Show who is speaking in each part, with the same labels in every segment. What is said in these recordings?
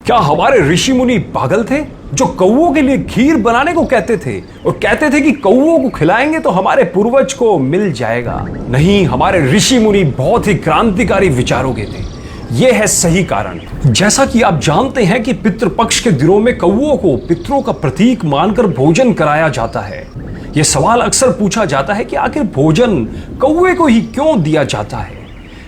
Speaker 1: क्या हमारे ऋषि मुनि पागल थे जो कौओं के लिए खीर बनाने को कहते थे और कहते थे कि कौओं को खिलाएंगे तो हमारे पूर्वज को मिल जाएगा? नहीं, हमारे ऋषि मुनि बहुत ही क्रांतिकारी विचारों के थे। यह है सही कारण। जैसा कि आप जानते हैं कि पितृपक्ष के दिनों में कौओं को पितरों का प्रतीक मानकर भोजन कराया जाता है। यह सवाल अक्सर पूछा जाता है कि आखिर भोजन कौए को ही क्यों दिया जाता है।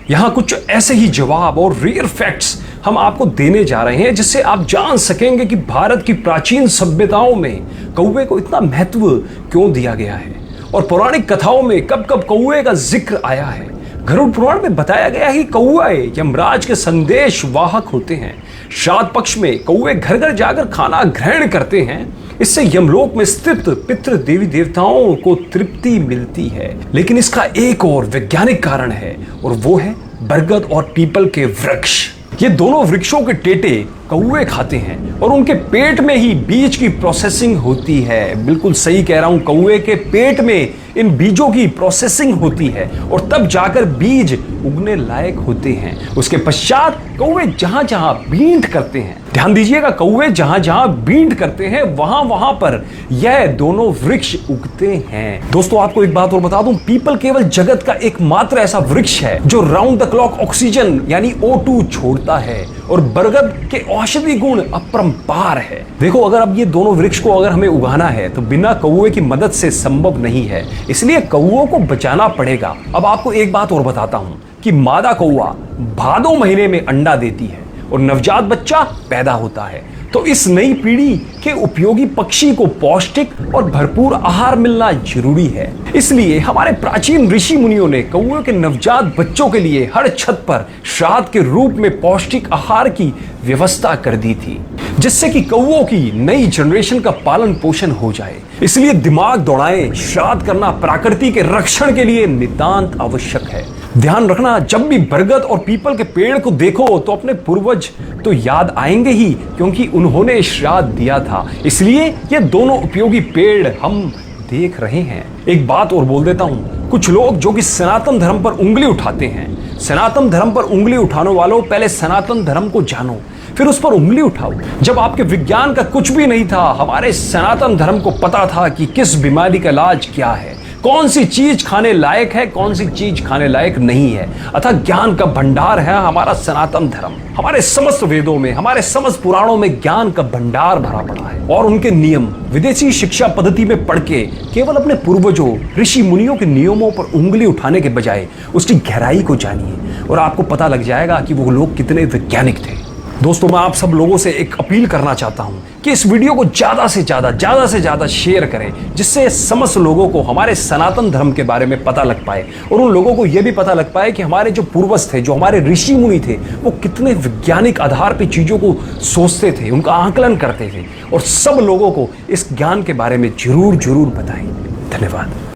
Speaker 1: यहां कुछ ऐसे ही जवाब और रियल फैक्ट्स हम आपको देने जा रहे हैं जिससे आप जान सकेंगे कि भारत की प्राचीन सभ्यताओं में कौवे को इतना महत्व क्यों दिया गया है और पौराणिक कथाओं में कब कब कौवे का जिक्र आया है। गरुड़ पुराण में बताया गया है कि कौवे यमराज के संदेश वाहक होते हैं। श्राद्ध पक्ष में कौवे घर घर जाकर खाना ग्रहण करते हैं। इससे यमलोक में स्थित पितृ देवी देवताओं को तृप्ति मिलती है। लेकिन इसका एक और वैज्ञानिक कारण है और वो है बरगद और पीपल के वृक्ष। ये दोनों वृक्षों के टेटे कौवे खाते हैं और उनके पेट में ही बीज की प्रोसेसिंग होती है। बिल्कुल सही कह रहा हूं, कौवे के पेट में इन बीजों की प्रोसेसिंग होती है और तब जाकर बीज उगने लायक होते हैं। उसके पश्चात कौवे जहां जहां बींट करते हैं, ध्यान दीजिएगा, कौवे जहां जहां बींट करते हैं वहां वहां पर यह दोनों वृक्ष उगते हैं। दोस्तों, आपको एक बात और बता दूं, पीपल केवल जगत का एकमात्र ऐसा वृक्ष है जो राउंड द क्लॉक ऑक्सीजन यानी O2 छोड़ता है और बरगद के औषधि गुण अपरंपार है। देखो, अगर अब ये दोनों वृक्ष को अगर हमें उगाना है तो बिना कौवे की मदद से संभव नहीं है, इसलिए कौओं को बचाना पड़ेगा। अब आपको एक बात और बताता हूं कि मादा कौवा भादो महीने में अंडा देती है और नवजात बच्चा पैदा होता है। तो इस नई पीढ़ी के उपयोगी पक्षी को पौष्टिक और भरपूर आहार मिलना जरूरी है। इसलिए हमारे प्राचीन ऋषि मुनियों ने कौओं के नवजात बच्चों के लिए हर छत पर श्राद्ध के रूप में पौष्टिक आहार की व्यवस्था कर दी थी, जिससे कि कौओं की नई जनरेशन का पालन पोषण हो जाए। इसलिए दिमाग दौड़ाएं, श्राद्ध करना प्रकृति के रक्षण के लिए नितांत आवश्यक है। ध्यान रखना, जब भी बरगद और पीपल के पेड़ को देखो तो अपने पूर्वज तो याद आएंगे ही, क्योंकि उन्होंने श्राद्ध दिया था। इसलिए ये दोनों उपयोगी पेड़ हम देख रहे हैं। एक बात और बोल देता हूं, कुछ लोग जो कि सनातन धर्म पर उंगली उठाते हैं, सनातन धर्म पर उंगली उठाने वालों, पहले सनातन धर्म को जानो, फिर उस पर उंगली उठाओ। जब आपके विज्ञान का कुछ भी नहीं था, हमारे सनातन धर्म को पता था कि किस बीमारी का इलाज क्या है, कौन सी चीज खाने लायक है, कौन सी चीज खाने लायक नहीं है। अतः ज्ञान का भंडार है हमारा सनातन धर्म। हमारे समस्त वेदों में, हमारे समस्त पुराणों में ज्ञान का भंडार भरा पड़ा है और उनके नियम विदेशी शिक्षा पद्धति में पढ़ के केवल अपने पूर्वजों ऋषि मुनियों के नियमों पर उंगली उठाने के बजाय उसकी गहराई को जानिए और आपको पता लग जाएगा कि वो लोग कितने वैज्ञानिक थे। दोस्तों, मैं आप सब लोगों से एक अपील करना चाहता हूं कि इस वीडियो को ज्यादा से ज्यादा शेयर करें, जिससे समस्त लोगों को हमारे सनातन धर्म के बारे में पता लग पाए और उन लोगों को यह भी पता लग पाए कि हमारे जो पूर्वज थे, जो हमारे ऋषि मुनि थे, वो कितने वैज्ञानिक आधार पर चीजों को सोचते थे, उनका आकलन करते थे। और सब लोगों को इस ज्ञान के बारे में जरूर बताएं। धन्यवाद।